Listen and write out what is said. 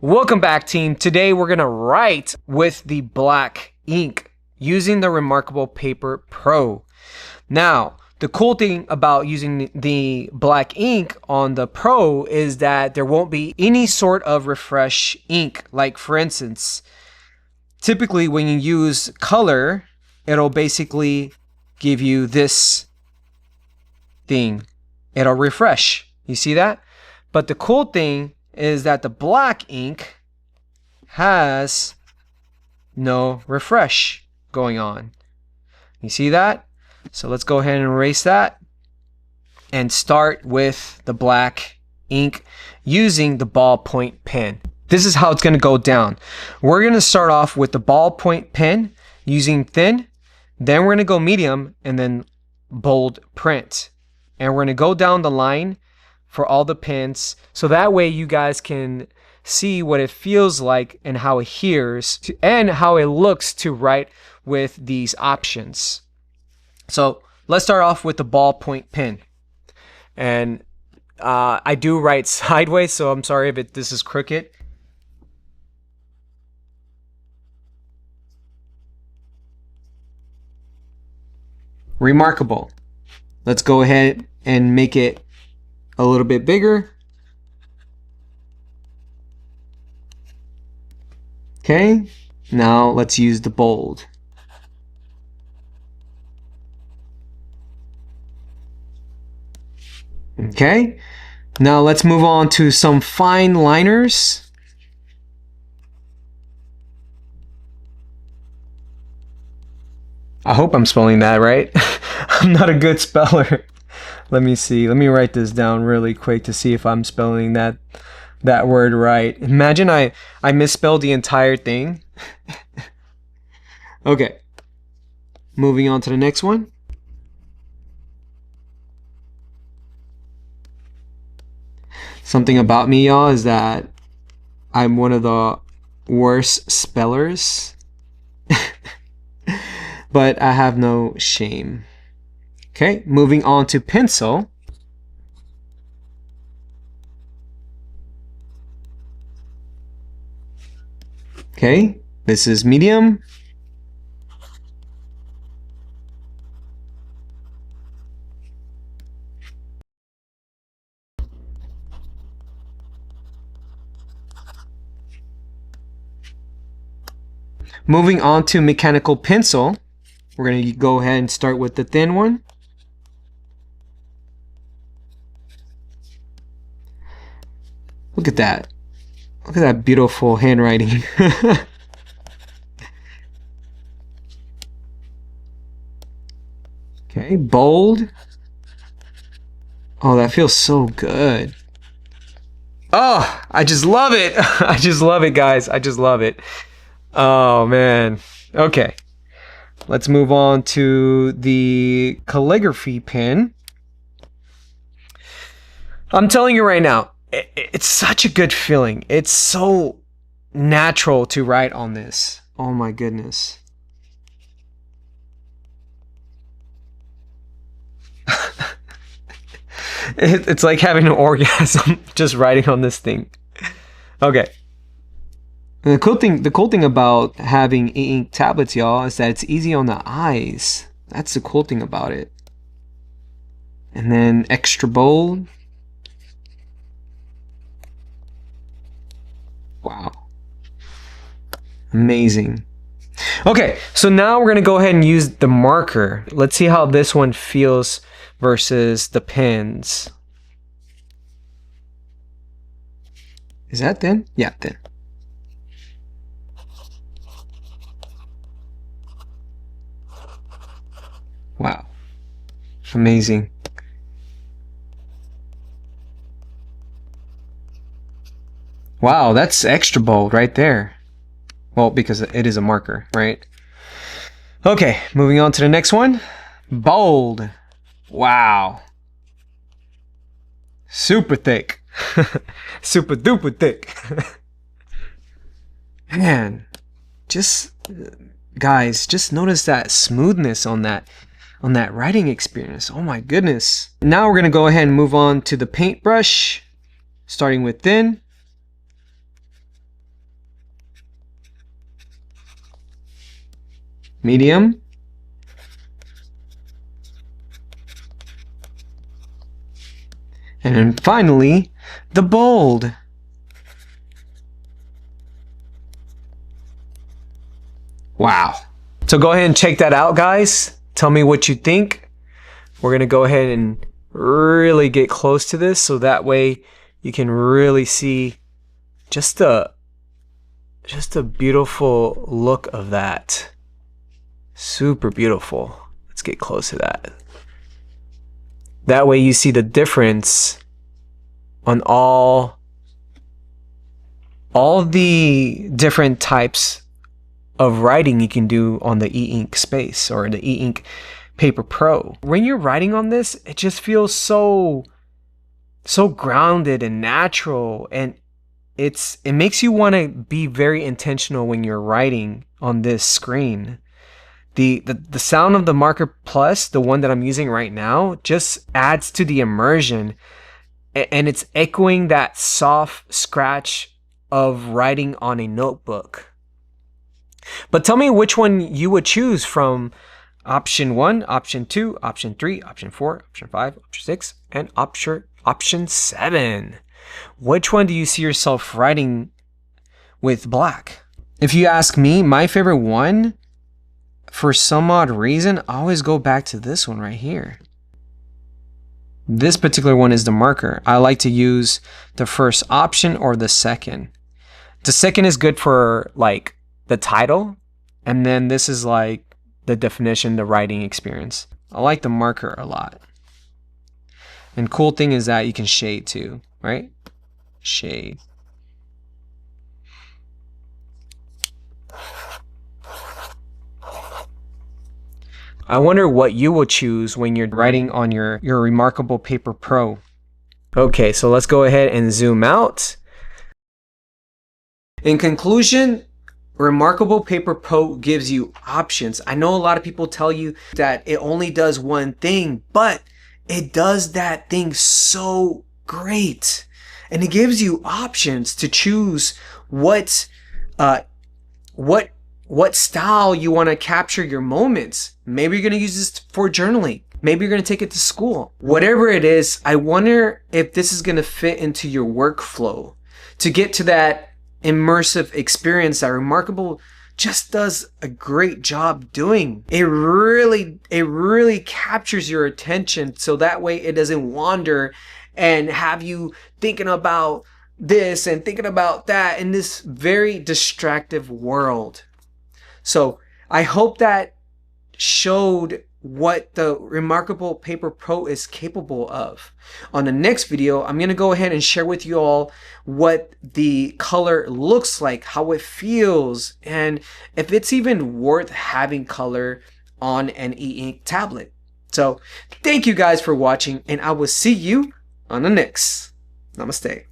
Welcome back, team. Today we're gonna write with the black ink using the Remarkable Paper Pro. Now, the cool thing about using the black ink on the Pro is that there won't be any sort of refresh ink. Like for instance, typically when you use color, it'll basically give you this thing. It'll refresh. You see that? But the cool thing is that the black ink has no refresh going on. You see that? So let's go ahead and erase that and start with the black ink using the ballpoint pen. This is how it's going to go down. We're going to start off with the ballpoint pen using thin, then we're going to go medium and then bold print. And we're going to go down the line for all the pens, so that way you guys can see what it feels like and how it hears and how it looks to write with these options. So let's start off with the ballpoint pen. And I do write sideways, so I'm sorry if this is crooked. Remarkable. Let's go ahead and make it a little bit bigger. Okay, now let's use the bold. Okay, now let's move on to some fine liners. I hope I'm spelling that right. I'm not a good speller. Let me see. Let me write this down really quick to see if I'm spelling that word right. Imagine I misspelled the entire thing. Okay. Moving on to the next one. Something about me, y'all, is that I'm one of the worst spellers. But I have no shame. Okay, moving on to pencil. Okay, this is medium. Moving on to mechanical pencil. We're going to go ahead and start with the thin one. Look at that. Look at that beautiful handwriting. Okay, bold. Oh, that feels so good. Oh, I just love it. I just love it, guys. I just love it. Oh, man. Okay. Let's move on to the calligraphy pen. I'm telling you right now, it's such a good feeling. It's so natural to write on this. Oh my goodness. It's like having an orgasm just writing on this thing. Okay. And the cool thing about having e-ink tablets, y'all, is that it's easy on the eyes. That's the cool thing about it. And then extra bold. Wow. Amazing. Okay, so now we're going to go ahead and use the marker. Let's see how this one feels versus the pens. Is that thin? Yeah, thin. Wow. Amazing. Wow, that's extra bold right there. Well, because it is a marker, right? Okay, moving on to the next one. Bold. Wow. Super thick. Super duper thick. Man, just guys, just notice that smoothness on that writing experience. Oh my goodness. Now we're gonna go ahead and move on to the paintbrush, starting with thin. medium, and then finally the bold. Wow. So go ahead and check that out, guys. Tell me what you think. We're gonna go ahead and really get close to this so that way you can really see just a beautiful look of that. Super beautiful. Let's get close to that. That way you see the difference on all the different types of writing you can do on the EInk space or the EInk Paper Pro. When you're writing on this, it just feels so grounded and natural, and it makes you want to be very intentional when you're writing on this screen. The sound of the Marker Plus, the one that I'm using right now, just adds to the immersion, and it's echoing that soft scratch of writing on a notebook. But tell me which one you would choose from option 1, option 2, option 3, option 4, option 5, option 6, and option 7. Which one do you see yourself writing with black? If you ask me, my favorite one, for some odd reason, I always go back to this one right here. This particular one is the marker. I like to use the first option or the second. The second is good for like the title, and then this is like the definition, the writing experience. I like the marker a lot. And cool thing is that you can shade too, right? Shade. I wonder what you will choose when you're writing on your Remarkable Paper Pro. Okay, so let's go ahead and zoom out. In conclusion, Remarkable Paper Pro gives you options. I know a lot of people tell you that it only does one thing, but it does that thing so great. And it gives you options to choose what style you want to capture your moments. Maybe you're going to use this for journaling. Maybe you're going to take it to school. Whatever it is, I wonder if this is going to fit into your workflow to get to that immersive experience that Remarkable just does a great job doing. It really captures your attention, so that way it doesn't wander and have you thinking about this and thinking about that in this very distractive world. So I hope that showed what the Remarkable Paper Pro is capable of. On the next video, I'm going to go ahead and share with you all what the color looks like, how it feels, and if it's even worth having color on an EInk tablet. So thank you guys for watching, and I will see you on the next. Namaste.